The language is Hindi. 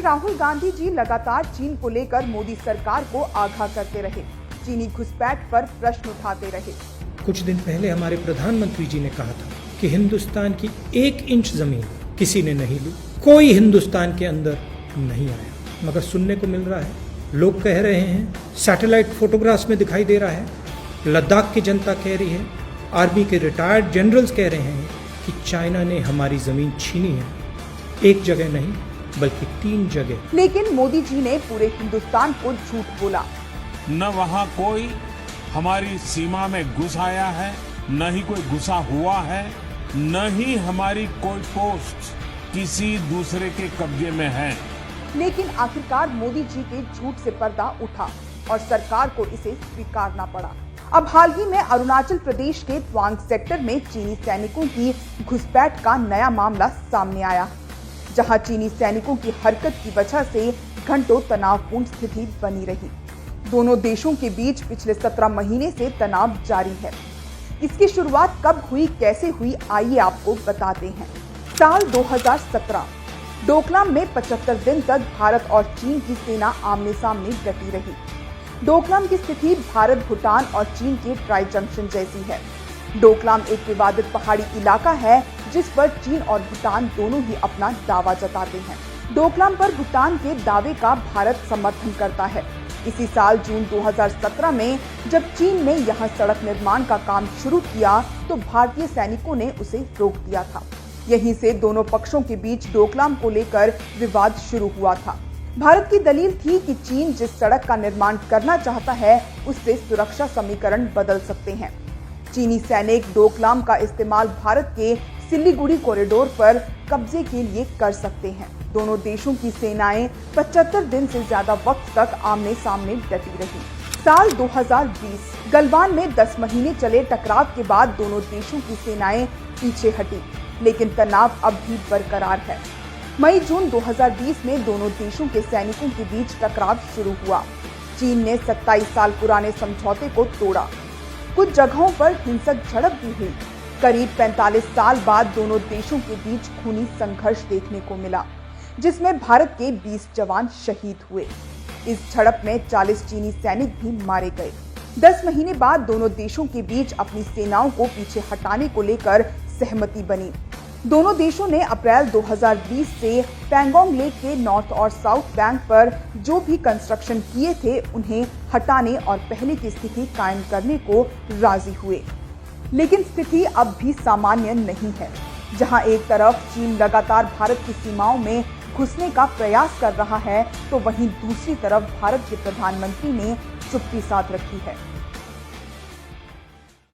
राहुल गांधी जी लगातार चीन को लेकर मोदी सरकार को आगाह करते रहे, चीनी घुसपैठ पर प्रश्न उठाते रहे। कुछ दिन पहले हमारे प्रधानमंत्री जी ने कहा था कि हिंदुस्तान की 1 इंच जमीन किसी ने नहीं ली, कोई हिंदुस्तान के अंदर नहीं आया, मगर सुनने को मिल रहा है, लोग कह रहे हैं, सैटेलाइट फोटोग्राफ्स में दिखाई दे रहा है, लद्दाख की जनता कह रही है, आर्मी के रिटायर्ड जनरल्स कह रहे हैं कि चाइना ने हमारी जमीन छीनी है, एक जगह नहीं बल्कि 3 जगह। लेकिन मोदी जी ने पूरे हिंदुस्तान को झूठ बोला। न वहाँ कोई हमारी सीमा में घुस आया है, न ही कोई घुसा हुआ है, न ही हमारी कोई पोस्ट किसी दूसरे के कब्जे में है। लेकिन आखिरकार मोदी जी के झूठ से पर्दा उठा और सरकार को इसे स्वीकारना पड़ा। अब हाल ही में अरुणाचल प्रदेश के तवांग सेक्टर में चीनी सैनिकों की घुसपैठ का नया मामला सामने आया, जहां चीनी सैनिकों की हरकत की वजह से घंटों तनावपूर्ण स्थिति बनी रही। दोनों देशों के बीच पिछले 17 महीने से तनाव जारी है। इसकी शुरुआत कब हुई, कैसे हुई, आइए आपको बताते हैं। साल 2017 डोकलाम में 75 दिन तक भारत और चीन की सेना आमने सामने डटी रही। डोकलाम की स्थिति भारत, भूटान और चीन के ट्राई जंक्शन जैसी है। डोकलाम एक विवादित पहाड़ी इलाका है जिस पर चीन और भूटान दोनों ही अपना दावा जताते हैं। डोकलाम पर भूटान के दावे का भारत समर्थन करता है। इसी साल जून 2017 में जब चीन ने यहां सड़क निर्माण का काम शुरू किया तो भारतीय सैनिकों ने उसे रोक दिया था। यहीं से दोनों पक्षों के बीच डोकलाम को लेकर विवाद शुरू हुआ था। भारत की दलील थी कि चीन जिस सड़क का निर्माण करना चाहता है उससे सुरक्षा समीकरण बदल सकते हैं। चीनी सैनिक डोकलाम का इस्तेमाल भारत के सिलीगुड़ी कॉरिडोर पर कब्जे के लिए कर सकते हैं। दोनों देशों की सेनाएं 75 दिन से ज्यादा वक्त तक आमने सामने डटी रही। साल 2020 गलवान में 10 महीने चले टकराव के बाद दोनों देशों की सेनाएं पीछे हटी, लेकिन तनाव अब भी बरकरार है। मई-जून 2020 में दोनों देशों के सैनिकों के बीच टकराव शुरू हुआ। चीन ने 27 साल पुराने समझौते को तोड़ा। कुछ जगहों पर हिंसक झड़प भी हुई। करीब 45 साल बाद दोनों देशों के बीच खूनी संघर्ष देखने को मिला, जिसमें भारत के 20 जवान शहीद हुए। इस झड़प में 40 चीनी सैनिक भी मारे गए। 10 महीने बाद दोनों देशों के बीच अपनी सेनाओं को पीछे हटाने को लेकर सहमति बनी। दोनों देशों ने अप्रैल 2020 से पैंगोंग लेक के नॉर्थ और साउथ बैंक पर जो भी कंस्ट्रक्शन किए थे उन्हें हटाने और पहले की स्थिति कायम करने को राजी हुए। लेकिन स्थिति अब भी सामान्य नहीं है। जहां एक तरफ चीन लगातार भारत की सीमाओं में घुसने का प्रयास कर रहा है, तो वहीं दूसरी तरफ भारत के प्रधानमंत्री ने चुप्पी साध रखी है।